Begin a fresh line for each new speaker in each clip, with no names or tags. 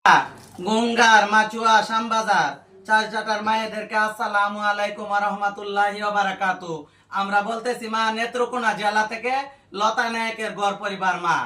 গঙ্গার মাচুয়া শ্যামবাজার চারচাটার মায়েদেরকে আসসালামু আলাইকুম ওয়া রাহমাতুল্লাহি ওয়া বারাকাতুহু। আমরা বলতেছি মা নেত্রকোনা জেলা থেকে লতা নায়কের ঘর পরিবার মা।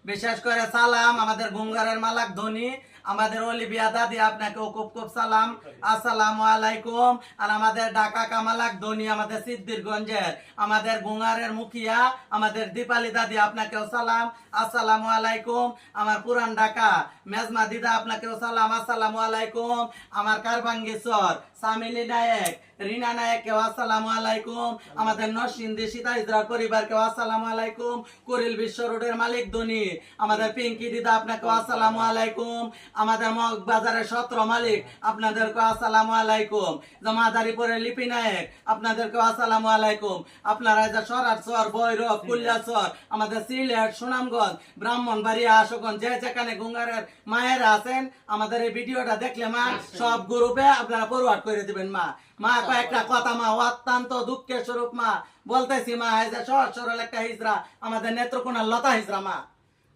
বিশেষ করে সালাম আমাদের গঙ্গারের মালাক ধনী আমাদের অলিভিয়া দাদি, আপনাকেও খুব খুব সালাম, আসসালামু আলাইকুম। আর আমাদের ঢাকা কামালাক ধনী আমাদের সিদ্দিরগঞ্জের আমাদের গুঙ্গারের মুখিয়া আমাদের দীপালি দাদি, আপনাকেও সালাম, আসসালামু আলাইকুম। আমার পুরান ঢাকা মেজমা দিদা, আপনাকেও সালাম, আসসালামু আলাইকুম। আমার কারবাঙ্গেশ্বর সামিলি নায়ক রিনা নায়ককেও আসসালামু আলাইকুম। আমাদের নরসিংদী সীতা ইসরার পরিবারকেও আসসালামু আলাইকুম। কুরিল বিশ্ব রোডের মালিক ধনী আমাদের পিঙ্কি দিদা, আপনাকেও আসসালামু আলাইকুম। আমাদের মগবাজারের 17 মালিক, আপনাদেরকে আসসালামু আলাইকুম। জমাদারিপুরের লিপি নায়ক, আপনাদেরকে আসসালামু আলাইকুম। আপনারা যে সরারচর ভৈরব কুল্যাচর আমাদের সিলেট সুনামগঞ্জ ব্রাহ্মণবাড়িয়া আশুগঞ্জ যে যেখানে গুঙ্গারের মায়েরা আছেন, আমাদের এই ভিডিওটা দেখলে মা সব গ্রুপে আপনারা ফরওয়ার্ড করে দিবেন মা। মা কয়েকটা কথা মা অত্যন্ত দুঃখের স্বরূপ মা বলতেছি মা, এই যে সহজ সরল একটা হিজরা আমাদের নেত্রকোনার লতা হিজরা মা,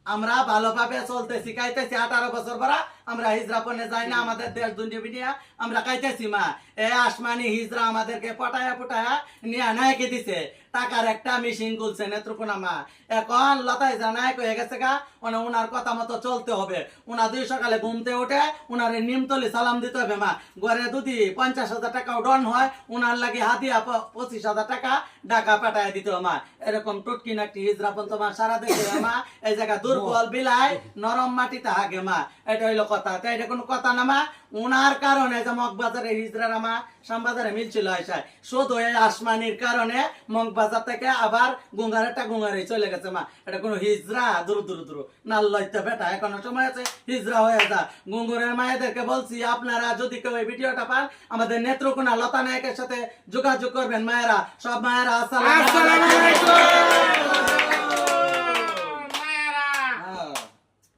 আমরা ভালোভাবে চলতে শিখাইতেছি। 18 বছর পরা আমরা হিজরা পনে যাই না, আমাদের দেশ দুনিয়া আমরা খাইতেছি মা। এ আসমানি হিজরা আমাদেরকে পটায়া পটায়া নিয়ে নায়কে দিছে, টাকার একটা মেশিন খুলছে নেত্রকোনা মা। এখন লতা হিজরা নায়ক হয়ে গেছে গা, ওনার কথা মতো চলতে হবে। ওনা 2 সকালে ঘুমতে উঠে ওনার নিমতলি সালাম দিতে হবে মা। ঘরে যদি 50,000 টাকাও ডন হয়, ওনার লাগে হাতিয়া 25,000 টাকা ঢাকা পাঠায় দিতে হবে মা। এরকম টুটকি নাকি হিজরা পন্ত মা সারা দেখে মা। এই জায়গা দুর্বল বিলাই নরম মাটিতে হাগে মা, এটা হইলো কথা। তাই এটা কোনো কথা না মা। ওনার কারণে যে মগবাজারের হিজরারা মা শ্যামবাজারে মিলছিল আইসায়, শুধু এই আসমানির কারণে মগবাজার থেকে আবার গুঙ্গারেরটা গুঙ্গারে চলে গেছে মা। এটা কোনো হিজরা দূর দূর দূর না লইতে বেটা, এখনো সময় আছে, হিজরা হয়ে যা। গুঙ্গুরের মায়েদেরকে বলছি, আপনারা যদি কেউ এই ভিডিওটা পান, আমাদের নেত্রকোনা লতা নায়কের সাথে যোগাযোগ করবেন মায়েরা, সব মায়েরা আসসালামু আলাইকুম।